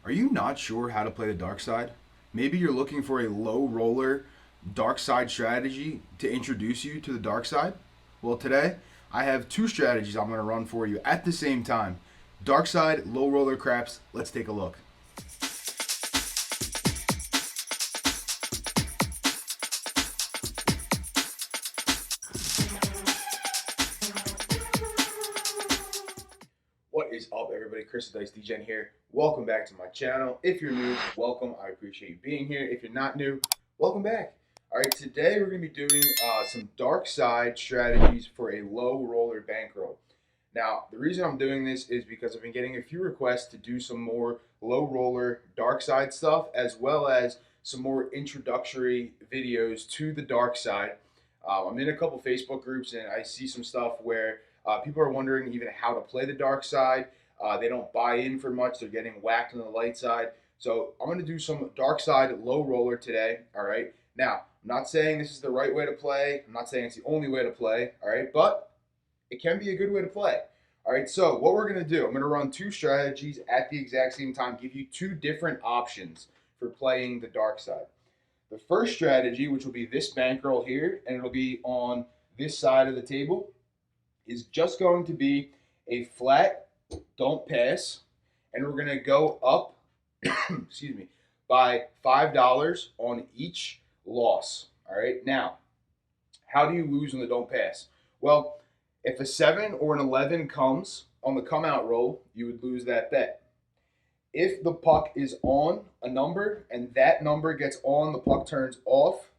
Are you not sure how to play the dark side? Maybe you're looking for a low roller dark side strategy to introduce you to the dark side? Well, today I have two strategies I'm going to run for you at the same time. Dark side, low roller craps. Let's take a look. What is up, everybody? Chris the Dice DGen here. Welcome back to my channel. If you're new, welcome. I appreciate you being here. If you're not new, welcome back. All right, today we're going to be doing some dark side strategies for a low roller bankroll. Now, the reason I'm doing this is because I've been getting a few requests to do some more low roller dark side stuff, as well as some more introductory videos to the dark side. I'm in a couple Facebook groups and I see some stuff where people are wondering even how to play the dark side. They don't buy in for much. They're getting whacked on the light side. So I'm going to do some dark side low roller today. All right. Now, I'm not saying this is the right way to play. I'm not saying it's the only way to play. All right. But it can be a good way to play. All right. So what we're going to do, I'm going to run two strategies at the exact same time, give you two different options for playing the dark side. The first strategy, which will be this bankroll here, and it'll be on this side of the table, is just going to be a flat don't pass, and we're going to go up excuse me, by $5 on each loss. All right. Now, how do you lose on the don't pass? Well, if a 7 or an 11 comes on the come out roll, you would lose that bet. If the puck is on a number and that number gets on, the puck turns off.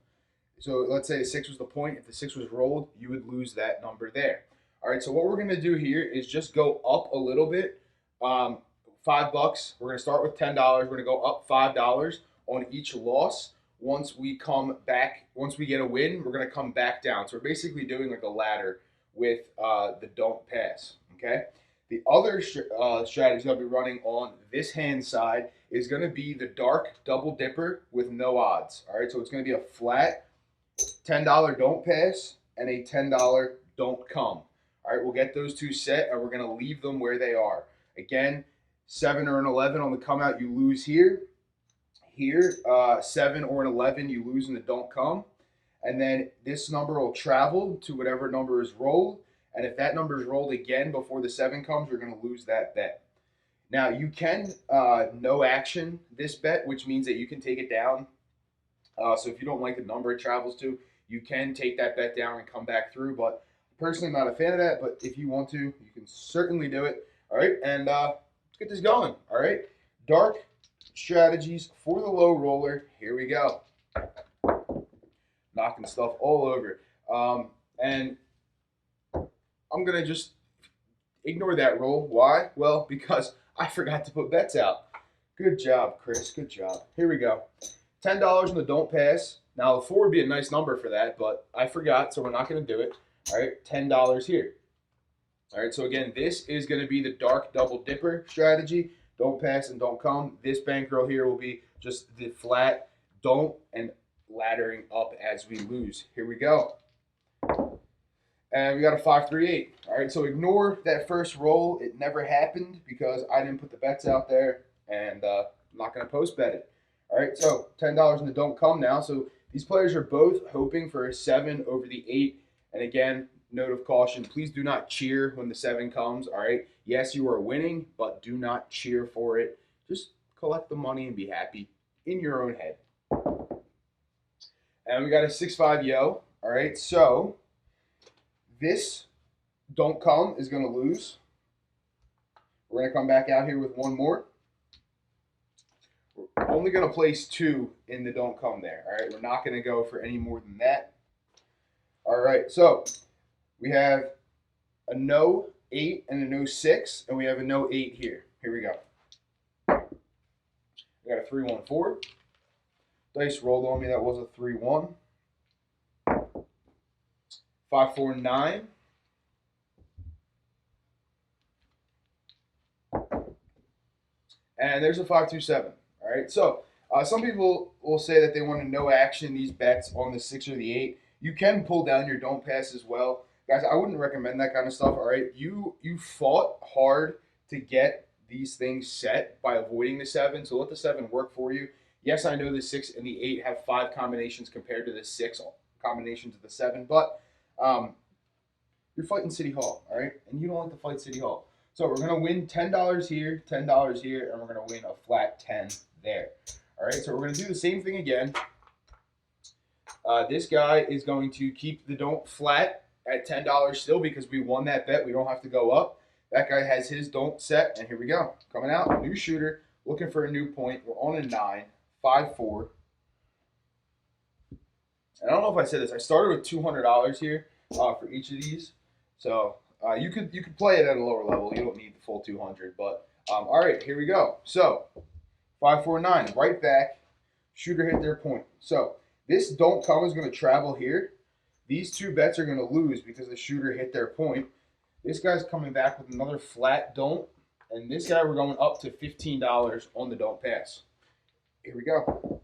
So let's say the 6 was the point. If the 6 was rolled, you would lose that number there. All right, so what we're going to do here is just go up a little bit. $5. We're going to start with $10. We're going to go up $5 on each loss. Once we come back, once we get a win, we're going to come back down. So we're basically doing like a ladder with the don't pass. Okay. The other strategy I'll be running on this hand side is going to be the dark double dipper with no odds. All right, so it's going to be a flat $10 don't pass and a $10 don't come. All right, we'll get those two set and we're going to leave them where they are. Again, 7 or an 11 on the come out, you lose here. Here, 7 or an 11, you lose in the don't come. And then this number will travel to whatever number is rolled. And if that number is rolled again before the 7 comes, you're going to lose that bet. Now, you can no action this bet, which means that you can take it down. So if you don't like the number it travels to, you can take that bet down and come back through. But personally, I'm not a fan of that. But if you want to, you can certainly do it. All right, and let's get this going. All right, dark strategies for the low roller. Here we go. Knocking stuff all over. And I'm going to just ignore that roll. Why? Well, because I forgot to put bets out. Good job, Chris. Good job. Here we go. $10 on the don't pass. Now, 4 would be a nice number for that, but I forgot, so we're not going to do it. All right, $10 here. All right, so again, this is going to be the dark double dipper strategy. Don't pass and don't come. This bankroll here will be just the flat don't and laddering up as we lose. Here we go. And we got a 5-3-8. All right, so ignore that first roll. It never happened because I didn't put the bets out there, and I'm not going to post bet it. All right, so $10 in the don't come now. So these players are both hoping for a 7 over the 8. And again, note of caution, please do not cheer when the 7 comes. All right, yes, you are winning, but do not cheer for it. Just collect the money and be happy in your own head. And we got a 6-5 yo. All right, so this don't come is going to lose. We're going to come back out here with one more. We're only going to place 2 in the don't come there. All right, we're not going to go for any more than that. All right, so we have a no 8 and a no 6, and we have a no 8 here. Here we go. We got a 3-1-4. Dice rolled on me. That was a 3-1. 5-4-9. And there's a 5-2-7. All right. So some people will say that they want to no action these bets on the 6 or the 8. You can pull down your don't pass as well. Guys, I wouldn't recommend that kind of stuff. All right. You fought hard to get these things set by avoiding the 7. So let the 7 work for you. Yes, I know the 6 and the 8 have 5 combinations compared to the 6 combinations of the 7, but you're fighting City Hall, all right? And you don't like to fight City Hall. So we're going to win $10 here, $10 here, and we're going to win a flat 10 there. All right, so we're going to do the same thing again. This guy is going to keep the don't flat at $10 still because we won that bet. We don't have to go up. That guy has his don't set, and here we go. Coming out, new shooter, looking for a new point. We're on a 9, 5-4. And I don't know if I said this. I started with $200 here for each of these. So you could play it at a lower level. You don't need the full 200. But all right, here we go. So 5-4-9, right back. Shooter hit their point. So this don't come is going to travel here. These two bets are going to lose because the shooter hit their point. This guy's coming back with another flat don't. And this guy, we're going up to $15 on the don't pass. Here we go.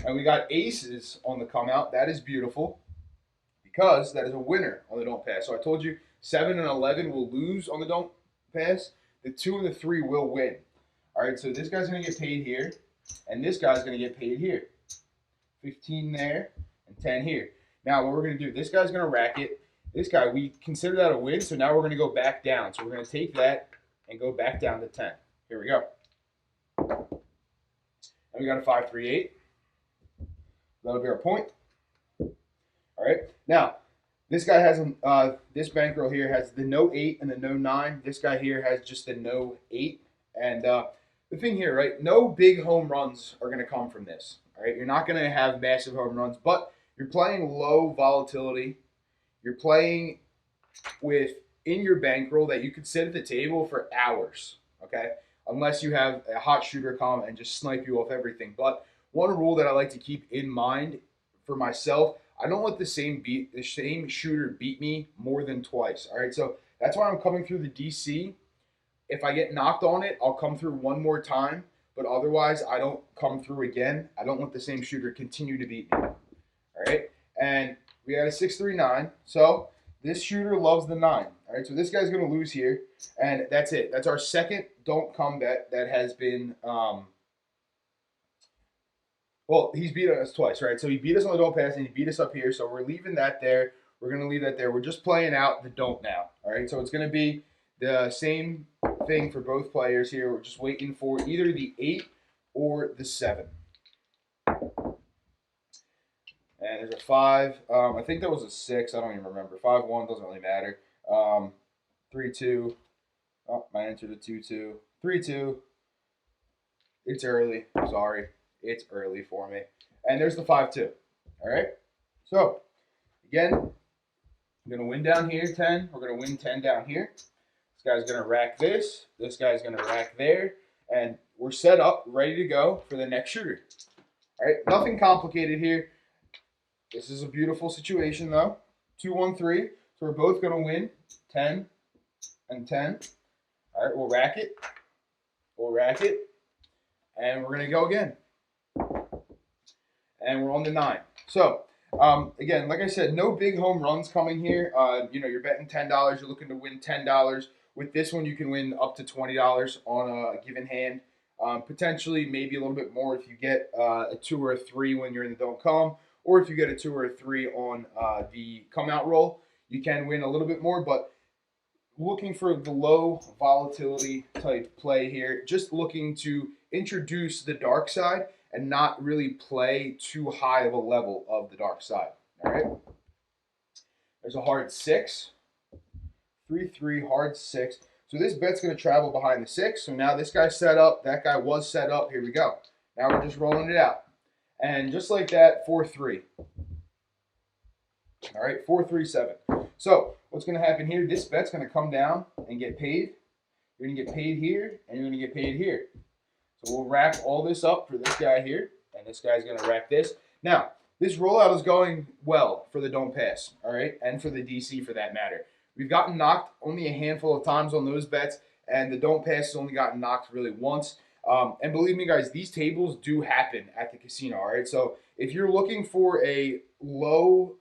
And we got aces on the come out. That is beautiful because that is a winner on the don't pass. So I told you 7 and 11 will lose on the don't pass. The 2 and the 3 will win. All right, so this guy's going to get paid here, and this guy's going to get paid here. 15 there and 10 here. Now what we're going to do, this guy's going to rack it. This guy, we consider that a win, so now we're going to go back down. So we're going to take that and go back down to 10. Here we go. And we got a 5-3-8. That'll be our point. All right. Now, this guy has this bankroll here has the no 8 and the no 9. This guy here has just the no 8. And the thing here, right? No big home runs are going to come from this. All right. You're not going to have massive home runs, but you're playing low volatility. You're playing with in your bankroll that you could sit at the table for hours. Okay. Unless you have a hot shooter come and just snipe you off everything. But one rule that I like to keep in mind for myself, I don't let the same shooter beat me more than twice. All right, so that's why I'm coming through the DC. If I get knocked on it, I'll come through one more time, but otherwise I don't come through again. I don't let the same shooter continue to beat me. All right, and we had a 6-3-9. So this shooter loves the 9. All right, so this guy's going to lose here, and that's it. That's our second don't come bet that has been well, he's beat us twice, right? So he beat us on the don't pass, and he beat us up here. So we're leaving that there. We're going to leave that there. We're just playing out the don't now, all right? So it's going to be the same thing for both players here. We're just waiting for either the 8 or the 7. And there's a 5. I think that was a 6. I don't even remember. 5-1 doesn't really matter. 3-2. Oh, I entered a 2-2. 3-2. It's early. Sorry. It's early for me. And there's the 5-2. All right? So, again, I'm going to win down here 10. We're going to win 10 down here. This guy's going to rack this. This guy's going to rack there. And we're set up, ready to go for the next shooter. All right? Nothing complicated here. This is a beautiful situation, though. 2-1-3. So we're both going to win 10 and 10. All right, we'll rack it. We'll rack it. And we're going to go again. And we're on the 9. So, again, like I said, no big home runs coming here. You're betting $10. You're looking to win $10. With this one, you can win up to $20 on a given hand. Potentially, maybe a little bit more if you get a 2 or a 3 when you're in the don't come. Or if you get a 2 or a 3 on the come out roll, you can win a little bit more. But looking for the low volatility type play here, just looking to introduce the dark side and not really play too high of a level of the dark side. All right. There's a hard 6. 3-3, hard 6. So this bet's going to travel behind the 6. So now this guy's set up. That guy was set up. Here we go. Now we're just rolling it out. And just like that, 4-3. All right, 4-3-7. So what's going to happen here, this bet's going to come down and get paid. You're going to get paid here, and you're going to get paid here. So we'll wrap all this up for this guy here, and this guy's going to wrap this. Now, this rollout is going well for the don't pass, all right, and for the DC for that matter. We've gotten knocked only a handful of times on those bets, and the don't pass has only gotten knocked really once. And believe me, guys, these tables do happen at the casino, all right? So if you're looking for a low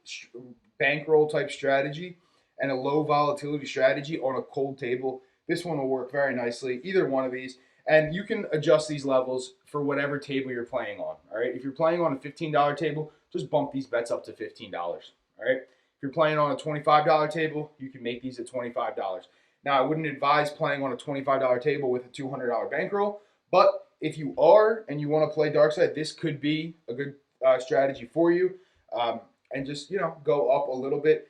bankroll type strategy and a low volatility strategy on a cold table, This one will work very nicely, either one of these. And you can adjust these levels for whatever table you're playing on. All right. If you're playing on a $15 table, just bump these bets up to $15. All right. If you're playing on a $25 table, you can make these at $25. Now, I wouldn't advise playing on a $25 table with a $200 bankroll, but if you are and you want to play Darkside, this could be a good strategy for you. And just, go up a little bit.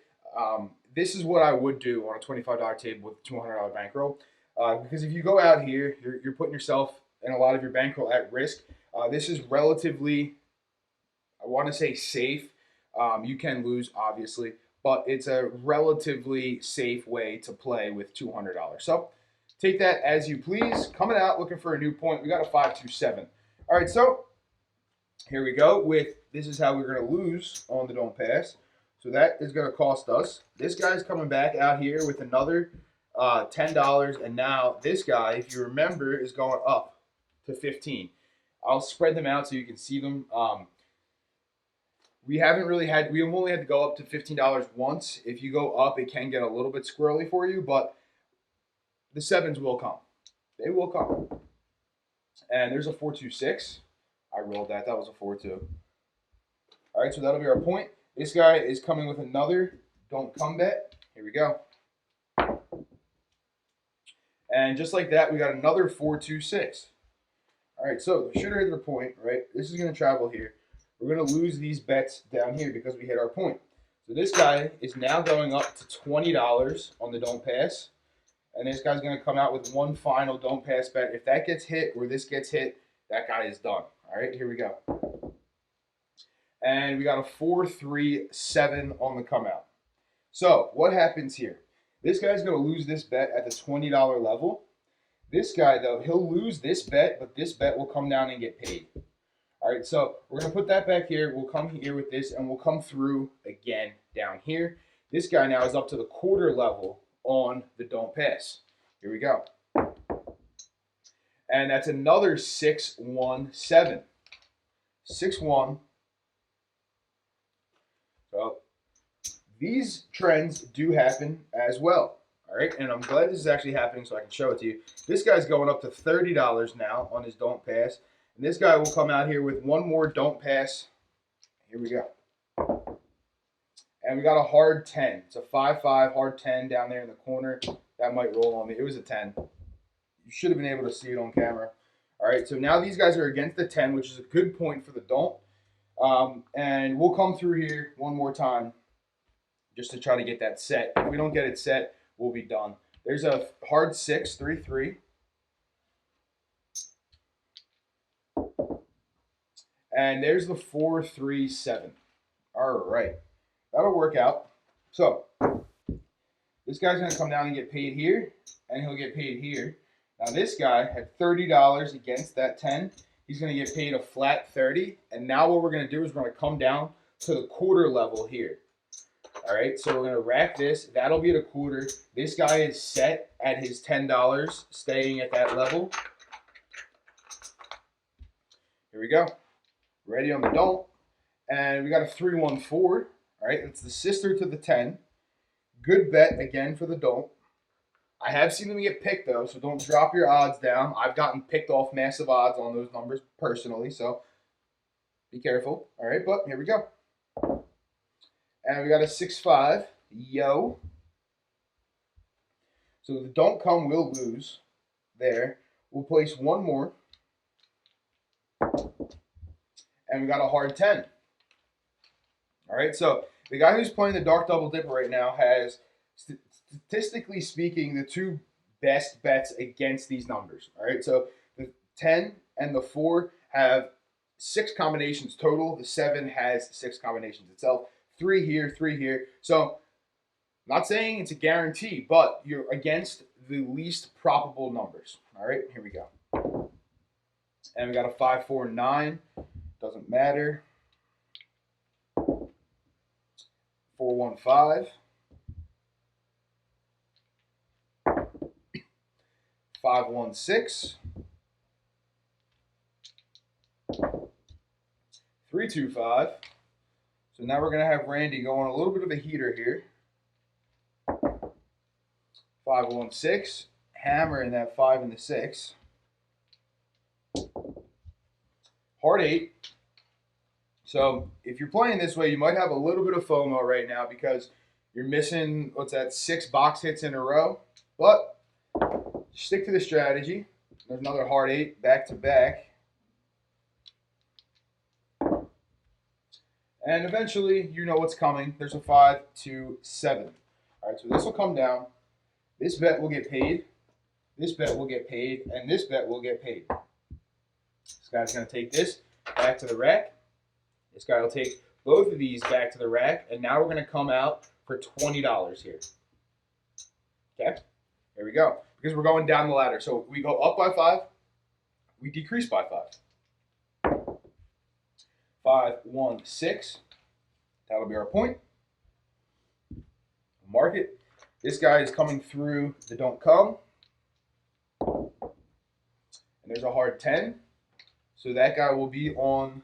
This is what I would do on a $25 table with a $200 bankroll. Because if you go out here, you're putting yourself and a lot of your bankroll at risk. This is relatively, I want to say, safe. You can lose, obviously, but it's a relatively safe way to play with $200. So take that as you please. Coming out looking for a new point. We got a 5-2-7. All right, so here we go with this is how we're going to lose on the don't pass. So that is going to cost us. This guy's coming back out here with another $10, and now this guy, if you remember, is going up to 15. I'll spread them out so you can see them. We've only had to go up to $15 once. If you go up, it can get a little bit squirrely for you, but the sevens will come. They will come. And there's a 4-2-6. I rolled that. That was a 4-2. All right, so that'll be our point. This guy is coming with another don't come bet. Here we go. And just like that, we got another 4-2-6. All right, so the shooter hit their point, right? This is going to travel here. We're going to lose these bets down here because we hit our point. So this guy is now going up to $20 on the don't pass. And this guy's going to come out with one final don't pass bet. If that gets hit or this gets hit, that guy is done. All right, here we go. And we got a 4-3-7 on the come out. So what happens here? This guy's going to lose this bet at the $20 level. This guy, though, he'll lose this bet, but this bet will come down and get paid. All right, so we're going to put that back here. We'll come here with this, and we'll come through again down here. This guy now is up to the quarter level on the don't pass. Here we go. And that's another 6-1-7. 6-1. So these trends do happen as well. All right, and I'm glad this is actually happening so I can show it to you. This guy's going up to $30 now on his don't pass. And this guy will come out here with one more don't pass. Here we go. And we got a hard 10. It's a 5-5 hard 10 down there in the corner. That might roll on me. It was a 10. You should have been able to see it on camera. All right, so now these guys are against the 10, which is a good point for the don't. And we'll come through here one more time just to try to get that set. If we don't get it set, we'll be done. There's a hard 6, 3-3. And there's the 4-3-7. All right. That'll work out. So this guy's going to come down and get paid here, and he'll get paid here. Now this guy had $30 against that 10. He's going to get paid a flat 30. And now what we're going to do is we're going to come down to the quarter level here. All right, so we're going to rack this. That'll be the quarter. This guy is set at his $10, staying at that level. Here we go. Ready on the don't. And we got a 3-1-4. All right, it's the sister to the 10. Good bet again for the don't. I have seen them get picked, though, so don't drop your odds down. I've gotten picked off massive odds on those numbers personally, so be careful. All right, but here we go. And we got a 6-5. Yo. So the don't come will lose there. We'll place one more. And we got a hard 10. All right, so the guy who's playing the dark double dipper right now has, statistically speaking, the two best bets against these numbers. All right, so the 10 and the 4 have 6 combinations total. The 7 has 6 combinations itself. 3 here, 3 here. So I'm not saying it's a guarantee, but you're against the least probable numbers. All right, here we go. And we got a 5-4-9. Doesn't matter. 4-1-5. 5-1-6. 3-2-5. So now we're going to have Randy going a little bit of a heater here. 5-1-6. hammer in that 5 and the 6. Heart 8. So if you're playing this way, you might have a little bit of FOMO right now because you're missing, what's that, 6 box hits in a row. But stick to the strategy. There's another heart 8 back to back. And eventually, you know what's coming. There's a 5 to 7. All right, so this will come down. This bet will get paid. This bet will get paid. And this bet will get paid. This guy's going to take this back to the rack. This guy will take both of these back to the rack. And now we're going to come out for $20 here. Okay? There we go. Because we're going down the ladder. So we go up by 5. We decrease by 5. 5, 1, 6. That'll be our point. Mark it. This guy is coming through the don't come. And there's a hard 10. So that guy will be on,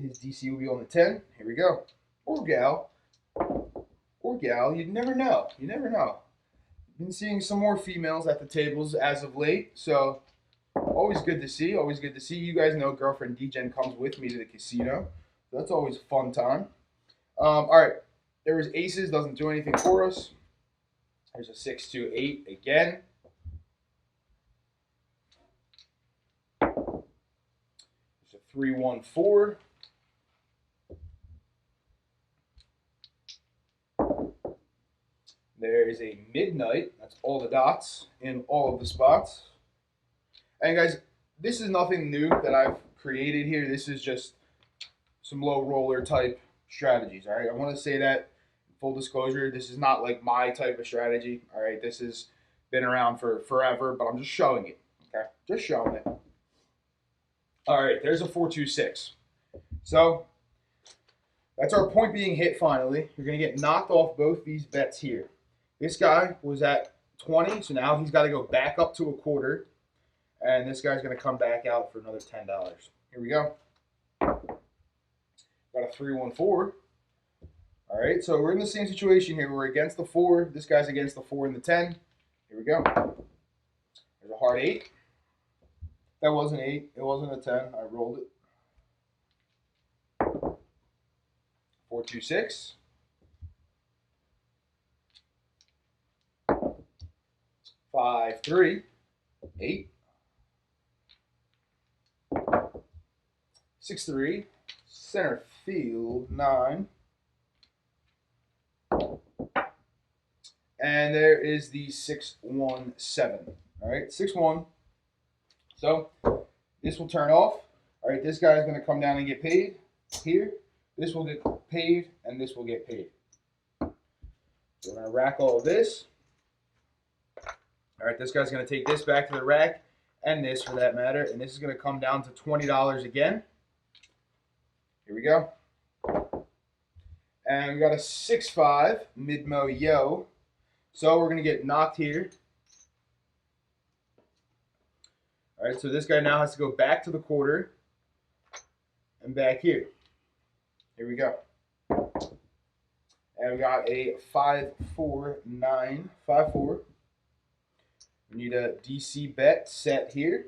his DC will be on the 10. Here we go. Or gal. Or gal. You never know. You never know. Been seeing some more females at the tables as of late. So always good to see. Always good to see. You guys know girlfriend D-Gen comes with me to the casino. So that's always a fun time. All right. There was aces. Doesn't do anything for us. There's a 6, 2, 8 again. There's a 3, 1, 4. There is a midnight. That's all the dots in all of the spots. And guys, this is nothing new that I've created here. This is just some low roller type strategies. All right, I want to say that, full disclosure, this is not like my type of strategy. All right, this has been around for forever, but I'm just showing it. Okay, just showing it. All right, there's a 4, 2, 6. So that's our point being hit finally. You're going to get knocked off both these bets here. This guy was at 20, so now he's got to go back up to a quarter. And this guy's going to come back out for another $10. Here we go. Got a 3, 1, 4. All right, so we're in the same situation here. We're against the 4. This guy's against the 4 and the 10. Here we go. There's a hard 8. That was an 8. It wasn't a 10. I rolled it. 4, 2, 6. 5, 3, 8. 6, 3. Center field 9. And there is the 6, 1, 7. All right, 6, 1. So this will turn off. All right, this guy is going to come down and get paid here. This will get paid, and this will get paid. So we're going to rack all of this. All right, this guy's going to take this back to the rack, and this for that matter, and this is going to come down to $20 again. Here we go. And we got a 6, 5 mid-mo yo. So we're going to get knocked here. All right, so this guy now has to go back to the quarter and back here. Here we go. And we got a 5, 4, 9, 5, 4. We need a DC bet set here.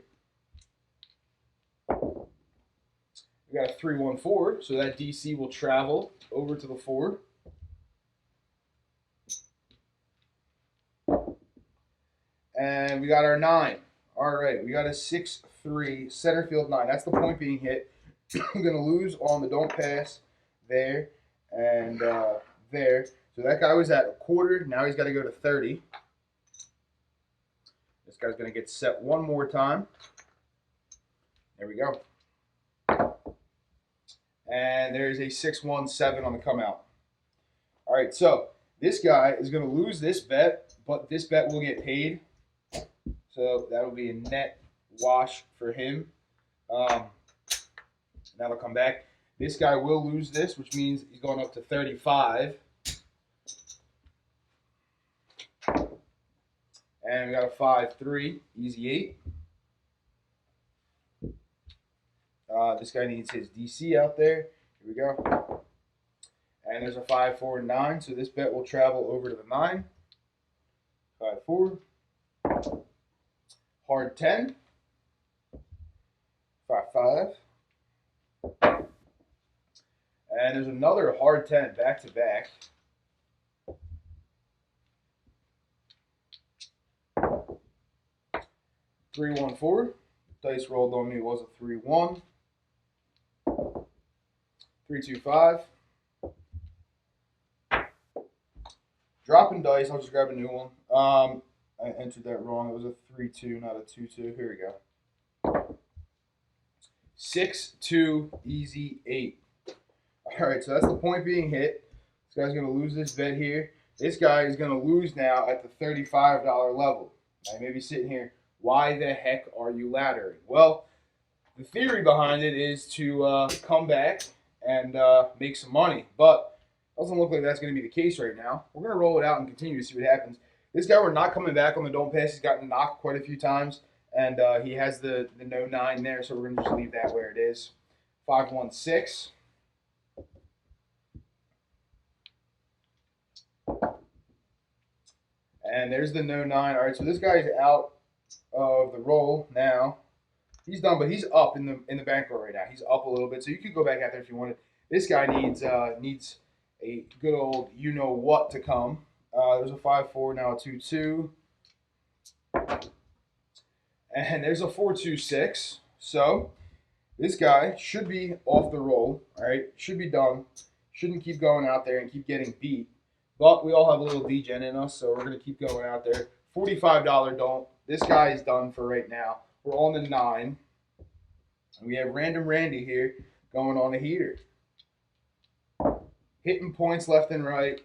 We got a 3, 1, 4, so that DC will travel over to the 4. And we got our 9. All right, we got a 6, 3, center field 9. That's the point being hit. I'm going to lose on the don't pass there and there. So that guy was at a quarter. Now he's got to go to 30. This guy's going to get set one more time. There we go. And there's a 6, 1, 7 on the come out. All right, so this guy is going to lose this bet, but this bet will get paid. So that'll be a net wash for him. That'll come back. This guy will lose this, which means he's going up to 35. And we got a 5, 3, easy 8. This guy needs his DC out there. Here we go. And there's a 5, 4, 9. So this bet will travel over to the 9. 5, 4. hard 10, 5, 5. And there's another hard 10 back to back. Three, 1, 4. Dice rolled on me was a 3, 1. 3, 2, 5. Dropping dice. I'll just grab a new one. I entered that wrong. It was a 3, 2, not a 2, 2. Here we go. 6, 2, easy 8. All right, so that's the point being hit. This guy's going to lose this bet here. This guy is going to lose now at the $35 level. Now, you may be sitting here, why the heck are you laddering? Well, the theory behind it is to come back and make some money, but it doesn't look like that's going to be the case right now. We're going to roll it out and continue to see what happens. This guy, we're not coming back on the don't pass. He's gotten knocked quite a few times, and he has the no 9 there, so we're going to just leave that where it is. 5, 1, 6. And there's the no 9. All right, so this guy's out of the roll now. He's done, but he's up in the bankroll right now. He's up a little bit, so you could go back out there if you wanted. This guy needs a good old you know what to come. There's a 5, 4, now a 2, 2. And there's a 4, 2, 6. So this guy should be off the roll. All right, should be done. Shouldn't keep going out there and keep getting beat. But we all have a little degen in us, so we're going to keep going out there. $45 don't. This guy is done for right now. We're on the 9. And we have Random Randy here going on a heater. Hitting points left and right.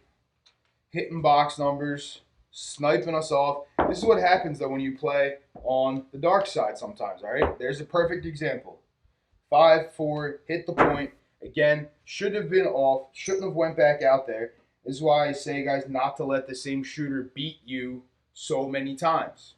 Hitting box numbers. Sniping us off. This is what happens, though, when you play on the dark side sometimes, all right? There's a perfect example. 5, 4, hit the point. Again, should have been off. Shouldn't have went back out there. This is why I say, guys, not to let the same shooter beat you so many times.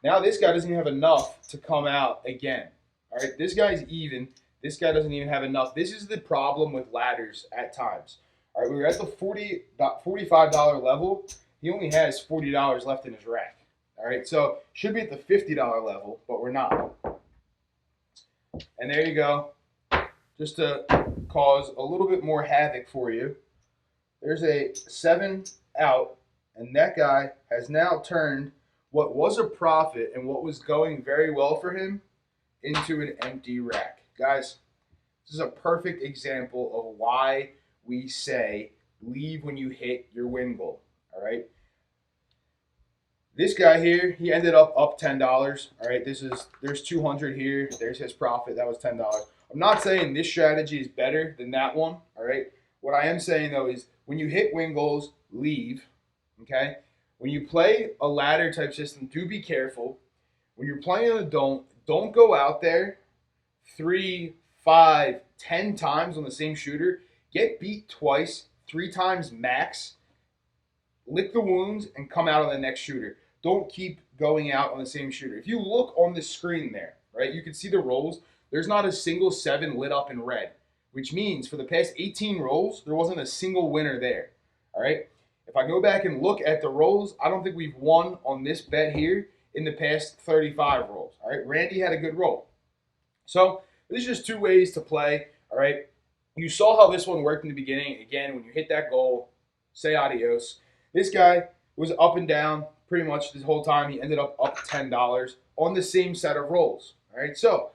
Now this guy doesn't even have enough to come out again. All right, this guy's even. This guy doesn't even have enough. This is the problem with ladders at times. All right, we were at the $45 level. He only has $40 left in his rack. All right, so should be at the $50 level, but we're not. And there you go. Just to cause a little bit more havoc for you. There's a 7 out, and that guy has now turned what was a profit and what was going very well for him into an empty rack. Guys, this is a perfect example of why we say leave when you hit your win goal, all right? This guy here, he ended up $10, all right? There's 200 here. There's his profit. That was $10. I'm not saying this strategy is better than that one, all right? What I am saying, though, is when you hit win goals, leave, okay? When you play a ladder type system, do be careful. When you're playing on a don't go out there 3, 5, 10 times on the same shooter. Get beat twice, 3 times max. Lick the wounds and come out on the next shooter. Don't keep going out on the same shooter. If you look on the screen there, right, you can see the rolls. There's not a single 7 lit up in red, which means for the past 18 rolls, there wasn't a single winner there, all right? If I go back and look at the rolls, I don't think we've won on this bet here in the past 35 rolls, all right? Randy had a good roll. So there's just 2 ways to play, all right? You saw how this one worked in the beginning. Again, when you hit that goal, say adios. This guy was up and down pretty much this whole time. He ended up $10 on the same set of rolls, all right? So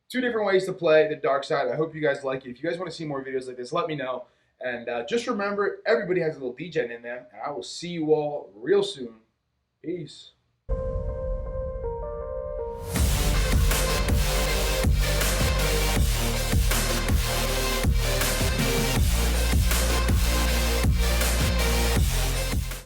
2 different ways to play the dark side. I hope you guys like it. If you guys want to see more videos like this, let me know. And just remember, everybody has a little degen in them. And I will see you all real soon. Peace.